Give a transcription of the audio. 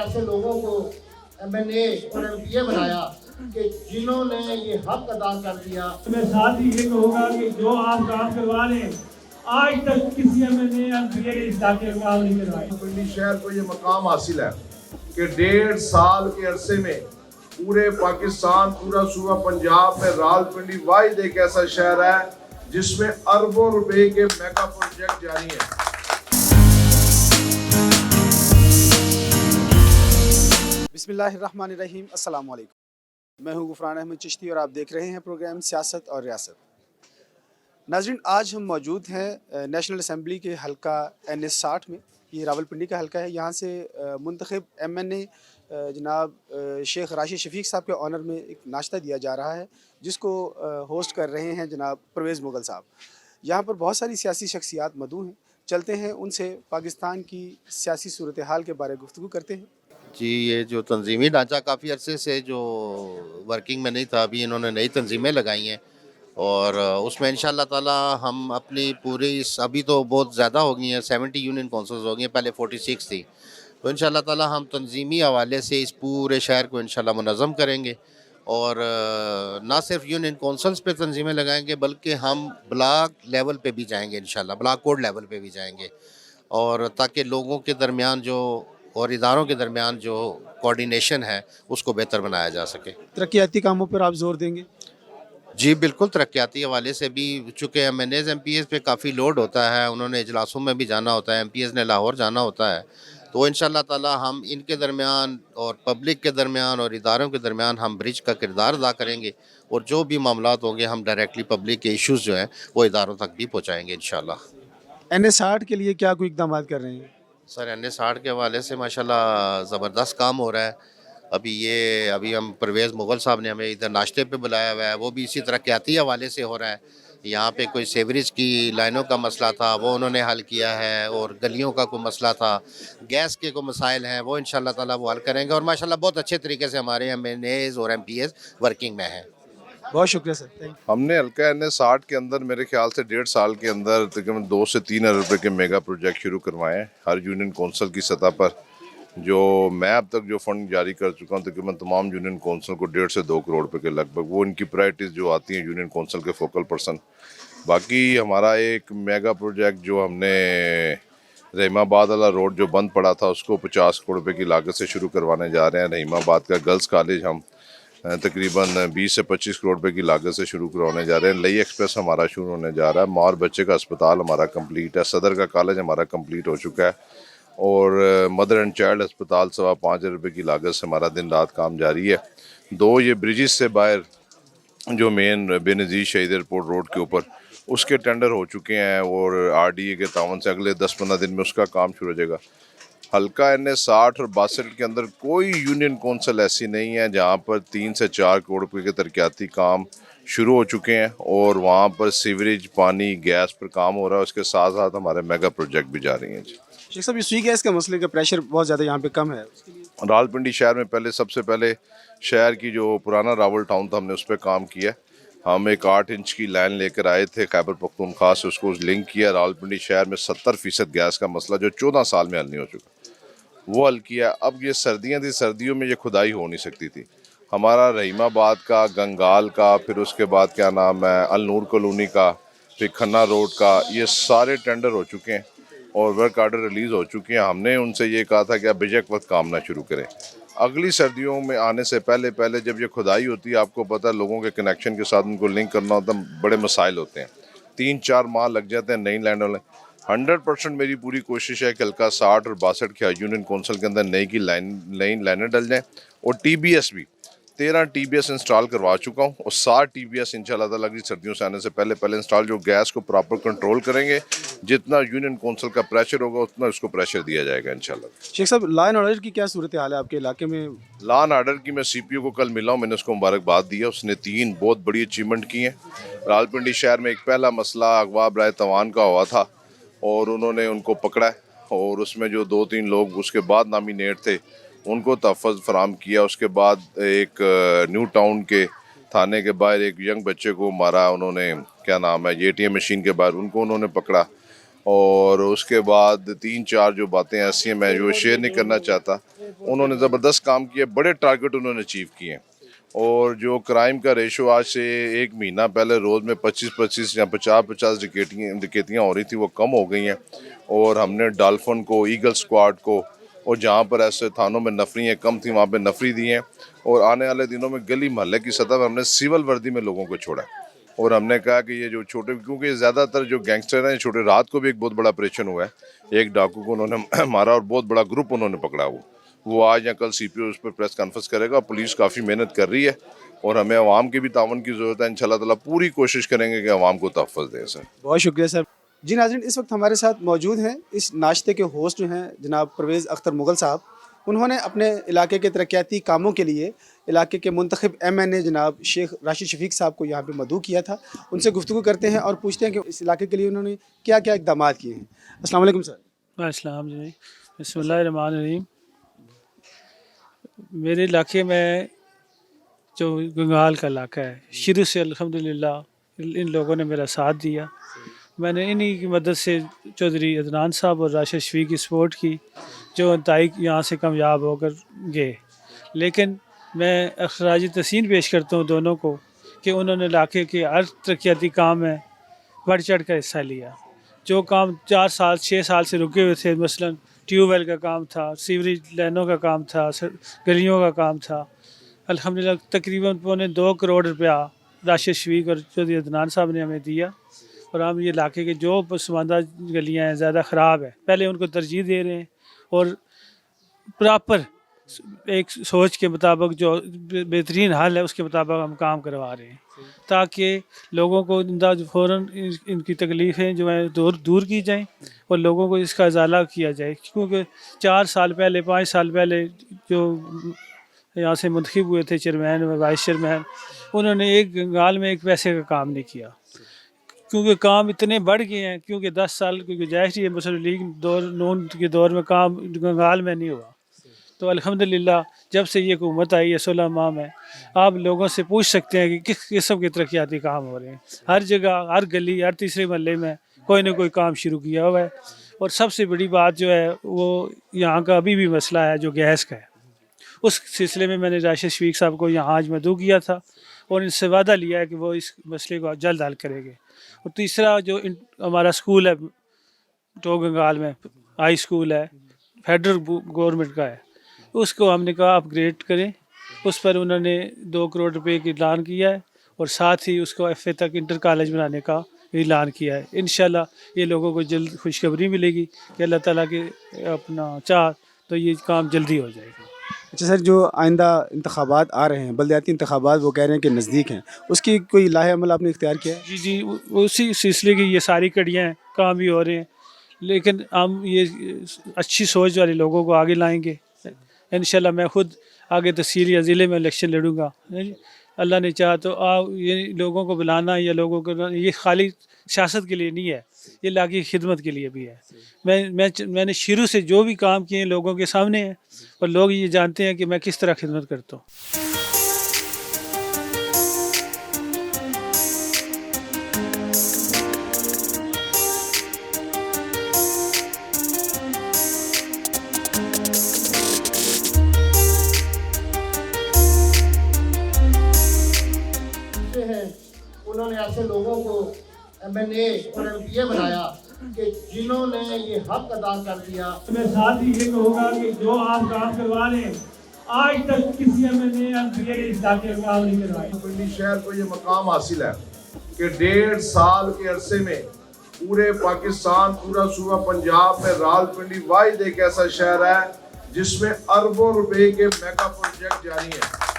ऐसे लोगों को MNA और MPA बनाया कि जिन्होंने ये हक अदा कर दिया। मैं साथ ही ये कहूँगा कि जो आप काम करवा रहे हैं, आज तक किसी MNA MPA ने इस इलाके में काम नहीं करवाया। रावलपिंडी शहर को ये मकाम हासिल है कि 1.5 साल के अरसे में पूरे पाकिस्तान, पूरा सूबा पंजाब में रावलपिंडी वाहिद एक ऐसा शहर है जिसमें अरबों रुपए के मेगा प्रोजेक्ट जारी है। बिस्मिल्लाहिर्रहमानिर्रहीम, अस्सलाम वालेकुम। मैं हूं गुफरान अहमद चिश्ती और आप देख रहे हैं प्रोग्राम सियासत और रियासत। नाज़रीन, आज हम मौजूद हैं नेशनल असम्बली के हल्का NS 60 में। ये रावलपिंडी का हल्का है। यहाँ से मुंतखब MNA जनाब शेख राशिद शफीक साहब के ऑनर में एक नाश्ता दिया जा रहा है, जिसको होस्ट कर रहे हैं जनाब परवेज़ मुग़ल साहब। यहाँ पर बहुत सारी सियासी शख्सियात मौजूद हैं। चलते हैं उनसे पाकिस्तान की सियासी सूरत हाल के बारे में गुफ्तगू करते हैं। जी, ये जो तंजीमी ढांचा काफ़ी अरसे से जो वर्किंग में नहीं था, अभी इन्होंने नई तंजीमें लगाई हैं और उसमें इंशाअल्लाह ताला हम अपनी पूरी अभी तो बहुत ज़्यादा हो गई हैं, 70 यूनियन कौंसल्स हो गई हैं, पहले 46 थी। तो इंशाअल्लाह ताला हम तंजीमी हवाले से इस पूरे शहर को इंशाअल्लाह मुनज़्ज़म करेंगे और ना सिर्फ यूनियन कौंसल्स पे तंजीमें लगाएंगे बल्कि हम ब्लॉक लेवल पे भी जाएंगे इंशाअल्लाह, ब्लॉक कोड लेवल पे भी जाएंगे और ताकि लोगों के दरमियान जो और इदारों के दरमियान जो कोऑर्डिनेशन है उसको बेहतर बनाया जा सके। तरक्याती कामों पर आप जोर देंगे? जी बिल्कुल, तरक्याती हवाले से भी, चूँकि MNAs MPAs पे काफ़ी लोड होता है, उन्होंने इजलासों में भी जाना होता है, MPAs ने लाहौर जाना होता है, तो इंशाअल्लाह ताला हम इनके दरमियान और पब्लिक के दरमियान और इदारों के दरमियान हम ब्रिज का किरदार अदा करेंगे और जो भी मामलात होंगे हम डायरेक्टली पब्लिक के इश्यूज़ जो हैं वो इदारों तक भी पहुँचाएँगे इंशाअल्लाह। NS 60 के लिए क्या कोई इक़दाम कर रहे हैं? सर NS 60 के हवाले से माशाल्लाह ज़बरदस्त काम हो रहा है। अभी हम परवेज़ मुग़ल साहब ने हमें इधर नाश्ते पे बुलाया हुआ है, वो भी इसी तरक्याती हवाले से हो रहा है। यहाँ पे कोई सीवरेज की लाइनों का मसला था, वो उन्होंने हल किया है और गलियों का कोई मसला था, गैस के कोई मसाइल हैं, वो इंशाअल्लाह ताला वो हल करेंगे और माशाल्लाह बहुत अच्छे तरीके से हमारे MNAs और MPAs वर्किंग में हैं। बहुत शुक्रिया सर, थैंक यू। हमने हल्का NS 60 के अंदर मेरे ख्याल से 1.5 साल के अंदर तकरीबन 2 से 3 अरब रुपए के मेगा प्रोजेक्ट शुरू करवाए हैं हर यूनियन कौंसल की सतह पर। जो मैं अब तक जो फंड जारी कर चुका हूँ तकरीबन तमाम यूनियन कौंसल को 1.5 से 2 करोड़ रुपए के लगभग, वो इनकी प्रायोरिटीज़ जो आती हैं यूनियन कौंसल के फोकल पर्सन। बाकी हमारा एक मेगा प्रोजेक्ट जो हमने रहीमाबाद वाला रोड जो बंद पड़ा था उसको 50 करोड़ रुपए की लागत से शुरू करवाने जा रहे हैं। रहीमाबाद का गर्ल्स कॉलेज हम तकरीबन 20 से 25 करोड़ रुपए की लागत से शुरू करवाने जा रहे हैं। लई एक्सप्रेस हमारा शुरू होने जा रहा है। माँ और बच्चे का अस्पताल हमारा कंप्लीट है। सदर का कॉलेज हमारा कंप्लीट हो चुका है और मदर एंड चाइल्ड अस्पताल 5.25 रुपये की लागत से हमारा दिन रात काम जारी है। 2 ये ब्रिजेस से बाहर जो मेन बेनज़ीर शहीद एयरपोर्ट रोड के ऊपर उसके टेंडर हो चुके हैं और RDA के तावन से अगले 10-15 दिन में उसका काम शुरू हो जाएगा। हल्का NS 60 और 62 के अंदर कोई यूनियन कौंसल ऐसी नहीं है जहां पर 3 से 4 करोड़ रुपए के तरक्याती काम शुरू हो चुके हैं और वहां पर सीवरेज, पानी, गैस पर काम हो रहा है। उसके साथ साथ हमारे मेगा प्रोजेक्ट भी जा रही हैं। शेख साहब, इस गैस के मसले का प्रेशर बहुत ज़्यादा यहाँ पे कम है, उसके लिए रावलपिंडी शहर में सबसे पहले शहर की जो पुराना रावल टाउन था हमने उस पर काम किया। हम एक 8 इंच की लाइन लेकर आए थे खैबर पख्तूनख्वा से, उसको लिंक किया। रावलपिंडी शहर में 70% गैस का मसला जो 14 साल में हल नहीं हो चुका वो हल किया। अब ये सर्दियाँ थी, सर्दियों में ये खुदाई हो नहीं सकती थी। हमारा रहीमाबाद का, गंगाल का, फिर उसके बाद क्या नाम है अलनूर कॉलोनी का, फिर खन्ना रोड का, ये सारे टेंडर हो चुके हैं और वर्क आर्डर रिलीज़ हो चुके हैं। हमने उनसे ये कहा था कि आप बेशक वक्त काम ना शुरू करें। अगली सर्दियों में आने से पहले जब ये खुदाई होती है, आपको पता है लोगों के कनेक्शन के साथ उनको लिंक करना होता है, बड़े मसाइल होते हैं, 3-4 माह लग जाते हैं नई लाइन वाले। 100% मेरी पूरी कोशिश है कि हल्का 60 और 62 के यूनियन कौंसिल के अंदर नई लाइनें डल जाएँ और TBS भी 13 TBS इंस्टॉल करवा चुका हूँ और 60 TBS इंशाल्लाह ताला अगली सर्दियों से आने से पहले इंस्टॉल, जो गैस को प्रॉपर कंट्रोल करेंगे। जितना यूनियन कौंसिल का प्रेशर होगा उतना उसको प्रेशर दिया जाएगा इंशाल्लाह। शेख साहब, लॉ एंड ऑर्डर की क्या सूरत हाल है आपके इलाके में? लॉ एंड ऑर्डर की मैं CPO को कल मिला हूँ, मैंने उसको मुबारकबाद दिया। उसने 3 बहुत बड़ी अचीवमेंट की हैं। रावलपिंडी शहर में एक पहला मसला अगवा बराए तवान का हुआ था और उन्होंने उनको पकड़ा और उसमें जो 2-3 लोग उसके बाद नामिनेट थे उनको तहफ़्फ़ुज़ फराम किया। उसके बाद एक न्यू टाउन के थाने के बाहर एक यंग बच्चे को मारा उन्होंने, क्या नाम है, ATM मशीन के बाहर, उनको उन्होंने पकड़ा और उसके बाद 3-4 जो बातें ऐसी हैं मैं जो शेयर नहीं करना चाहता। उन्होंने ज़बरदस्त काम किए, बड़े टारगेट उन्होंने अचीव किए और जो क्राइम का रेशो आज से 1 महीना पहले रोज़ में 25-25 या 50-50 डकैतियाँ हो रही थी, वो कम हो गई हैं। और हमने डॉल्फिन को, ईगल स्क्वाड को, और जहाँ पर ऐसे थानों में नफरियाँ कम थी वहाँ पे नफरी दी हैं। और आने वाले दिनों में गली मोहल्ले की सतह पर हमने सिविल वर्दी में लोगों को छोड़ा है और हमने कहा कि ये जो छोटे, क्योंकि ज़्यादातर जो गैंगस्टर हैं छोटे, रात को भी एक बहुत बड़ा ऑपरेशन हुआ है, एक डाकू को उन्होंने मारा और बहुत बड़ा ग्रुप उन्होंने पकड़ा। वो आज या कल CPO उस पर प्रेस कॉन्फ्रेंस करेगा। पुलिस काफ़ी मेहनत कर रही है और हमें अवाम के भी तावन की ज़रूरत है। इंशाल्लाह ताला पूरी कोशिश करेंगे कि अवाम को तहफ़्फ़ुज़ दें सर। बहुत शुक्रिया सर। जी नाज़रीन, इस वक्त हमारे साथ मौजूद हैं इस नाश्ते के होस्ट जो हैं जनाब परवेज़ अख्तर मुग़ल साहब। उन्होंने अपने इलाके के तरक्याती कामों के लिए इलाके के मुंतखब MNA जनाब शेख राशिद शफीक साहब को यहाँ पे मदऊ किया था। उनसे गुफ्तगू करते हैं और पूछते हैं कि इस इलाके के लिए उन्होंने क्या क्या इक़दाम किए हैं। अस्सलाम वालेकुम सर। अस्सलाम जी, बिस्मिल्लाहिर्रहमानिर्रहीम। मेरे इलाके में जो गंगाल का इलाका है, शुरू से अल्हम्दुलिल्लाह इन लोगों ने मेरा साथ दिया। मैंने इन्हीं की मदद से चौधरी अदनान साहब और राशिद शफीक की सपोर्ट की, जो इंतहाई यहाँ से कामयाब होकर गए। लेकिन मैं अखराज तहसीन पेश करता हूँ दोनों को कि उन्होंने इलाके के हर तरक्याती काम में बढ़ चढ़ कर हिस्सा लिया। जो काम 4 साल 6 साल से रुके हुए थे, मसलन ट्यूबवेल का काम था, सीवरेज लाइनों का काम था, गलियों का काम था, अल्हम्दुलिल्लाह तकरीबन 2.25 करोड़ रुपया राशिद शफीक और चौधरी अदनान साहब ने हमें दिया। और हम ये इलाके के जो पसमानदा गलियाँ हैं, ज़्यादा ख़राब है, पहले उनको तरजीह दे रहे हैं और प्रॉपर एक सोच के मुताबिक जो बेहतरीन हल है उसके मुताबिक हम काम करवा रहे हैं, ताकि लोगों को फ़ौरन इनकी तकलीफ़ें जो हैं दूर की जाएं और लोगों को इसका इजाला किया जाए। क्योंकि 4 साल पहले 5 साल पहले जो यहाँ से मुंतखब हुए थे चेयरमैन और वाइस चेयरमैन, उन्होंने एक गंगाल में एक पैसे का काम नहीं किया, क्योंकि काम इतने बढ़ गए हैं। क्योंकि 10 साल की गुजारिश है, मुस्लिम लीग नून के दौर में काम गंगाल में नहीं हुआ। तो अल्हम्दुलिल्लाह जब से ये हुकूमत आई है 16 माह में, आप लोगों से पूछ सकते हैं कि किस किस्म के तरक्याती काम हो रहे हैं। हर जगह, हर गली, हर तीसरे महल्ले में कोई ना कोई काम शुरू किया हुआ है। और सबसे बड़ी बात जो है वो यहाँ का अभी भी मसला है जो गैस का है। उस सिलसिले में मैंने राशिद शफीक साहब को यहाँ आज मदऊ किया था और इनसे वादा लिया है कि वो इस मसले को जल्द हल करेंगे। और तीसरा जो हमारा स्कूल है टो गंगाल में, हाई स्कूल है, फेडरल गवर्नमेंट का है, उसको हमने कहा अपग्रेड करें। उस पर उन्होंने 2 करोड़ रुपए का ऐलान किया है और साथ ही उसको FA तक इंटर कॉलेज बनाने का ऐलान किया है। इंशाल्लाह ये लोगों को जल्द खुशखबरी मिलेगी कि अल्लाह ताला के अपना चाह तो ये काम जल्दी हो जाएगा। अच्छा सर, जो आइंदा इंतखाबात आ रहे हैं, बल्दियाती इंतखाबात, वो कह रहे हैं कि नज़दीक हैं, उसकी कोई लाहे अमल आपने इख्तियार किया है? जी जी, उसी सिलसिले की ये सारी कड़ियाँ हैं, काम भी हो रहे हैं। लेकिन हम ये अच्छी सोच वाले लोगों को आगे लाएंगे इंशाल्लाह। मैं खुद आगे तहसील या ज़िले में इलेक्शन लड़ूंगा, अल्लाह ने चाहा तो। ये लोगों को बुलाना या लोगों को, ये खाली सियासत के लिए नहीं है, ये इलाके की खिदमत के लिए भी है। मैंने शुरू से जो भी काम किए लोगों के सामने हैं और लोग ये जानते हैं कि मैं किस तरह खिदमत करता हूँ। उन्होंने ऐसे लोगों को MNA और MPA बनाया कि जिन्होंने ये हक अदा कर दिया। मैं साथ ही ये कहूँगा कि जो आप काम करवा रहे हैं, आज तक किसी MNA MPA इस इलाके में काम नहीं करवाए। पिंडी शहर को ये मकाम हासिल है कि 1.5 साल के अरसे में पूरे पाकिस्तान, पूरा सूबा पंजाब में रावलपिंडी वाहिद एक ऐसा शहर है जिसमें अरबों रुपए के मेगा प्रोजेक्ट जारी हैं।